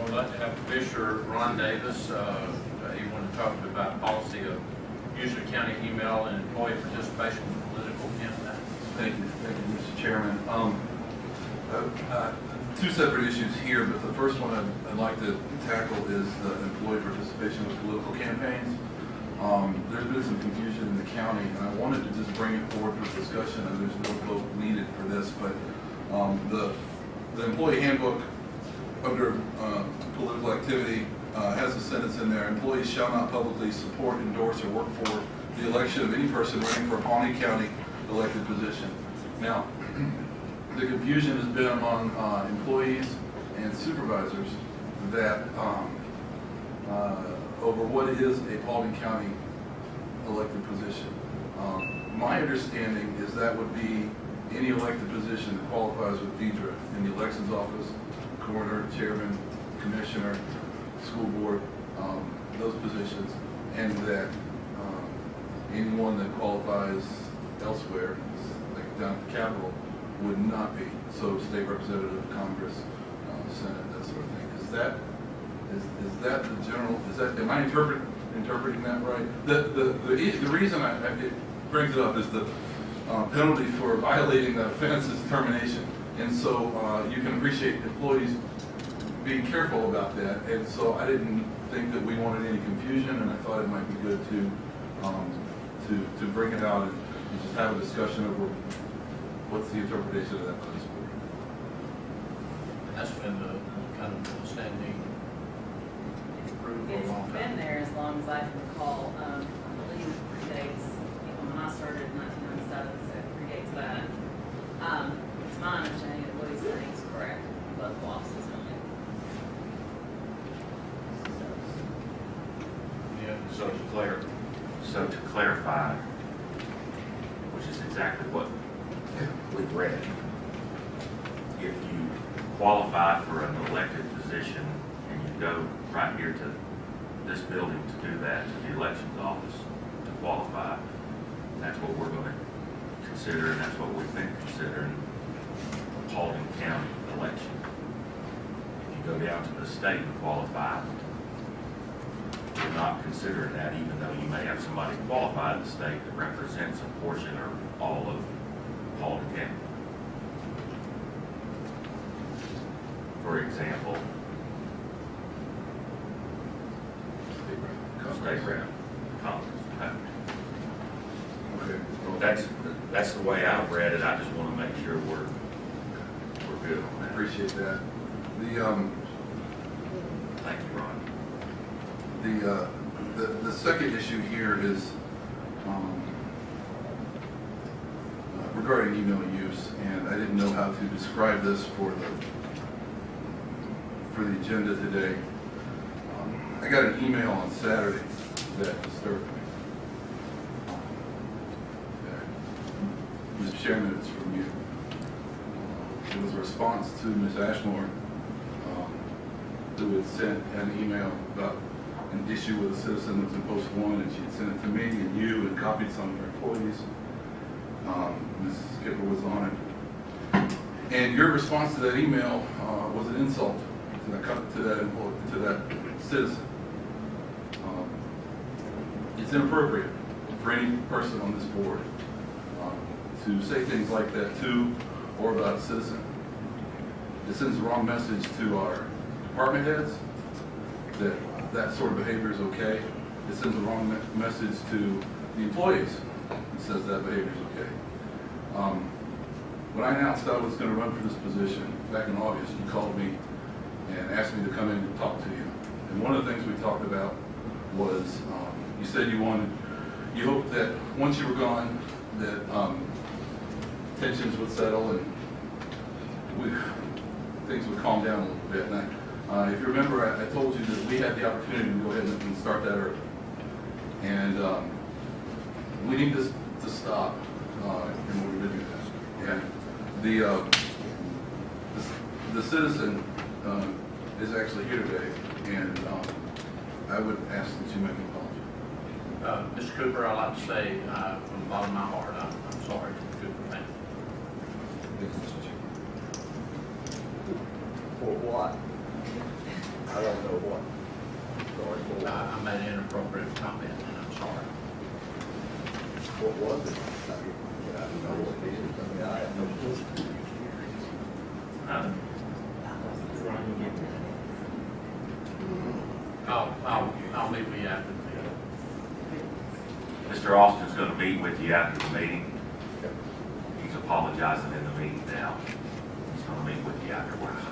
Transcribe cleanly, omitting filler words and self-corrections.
I'd like to have Commissioner Ron Davis. He wanted to talk about policy of use of county email and employee participation in political campaigns. Thank you, Mr. Chairman. Two separate issues here, but the first one I'd like to tackle is the employee participation with political campaigns. There's been some confusion in the county, and I wanted to just bring it forward for discussion, and there's no vote needed for this, but the employee handbook under political activity has a sentence in there: employees shall not publicly support, endorse, or work for the election of any person running for a Pawnee County elected position. Now, the confusion has been among employees and supervisors that over what is a Paulding County elected position. My understanding is that would be any elected position that qualifies with Deidre in the elections office, coroner, chairman, commissioner, school board, those positions, and that anyone that qualifies elsewhere, like down at the Capitol, would not be. So state representative, Congress, Senate, that sort of thing. Is that the general? Am I interpreting that right? The reason it brings it up is the penalty for violating that offense is termination, and so you can appreciate employees being careful about that. And so I didn't think that we wanted any confusion, and I thought it might be good to bring it out and just have a discussion over what's the interpretation of that by this board. That's been the kind of standing rule for a long It's time. been there as long as I can recall. I believe it predates, when I started in 1997, so it predates that. It's my understanding that what he's saying is correct, both bosses only. Yeah. So to clarify, which is exactly what we've read, if you qualify for an elected position and you go right here to this building to do that, to the elections office to qualify, that's what we're going to consider, and that's what we've been considering a Paulding County election. If you go down to the state and qualify, we're not considering that, even though you may have somebody qualified in the state that represents a portion or all of Paulding County. For example, state rep, Congress. Okay. That's the way I've read it. I just want to make sure we're good on I that. appreciate that. Thank you, Ron. The second issue here is regarding email use, and I didn't know how to describe this for the agenda today. I got an email on Saturday that disturbed me. Mr. Chairman, it's from you. It was a response to Ms. Ashmore, who had sent an email about an issue with a citizen that was in Post 1, and she had sent it to me and you and copied some of her employees. Mrs. Skipper was on it. And your response to that email was an insult to that citizen. It's inappropriate for any person on this board to say things like that to or about a citizen. It sends the wrong message to our department heads that sort of behavior is okay. It sends the wrong message to the employees. It says that behavior is okay. When I announced I was going to run for this position back in August, you called me and asked me to come in and talk to you. And one of the things we talked about was you said you hoped that once you were gone that tensions would settle and things would calm down a little bit. And if you remember, I told you that we had the opportunity to go ahead and start that early. And we need this to stop in order to do that. And the citizen is actually here today, and I would ask that you make an apology. Mr. Cooper, I'd like to say from the bottom of my heart, I'm sorry to the Cooper family. For what? I don't know what. Going forward. I made an inappropriate comment, and I'm sorry. What was it? I don't know what it is. I mean, I have no clue. I'll meet with you after the meeting. Mr. Austin's gonna meet with you after the meeting. He's apologizing in the meeting now. He's gonna meet with you afterwards.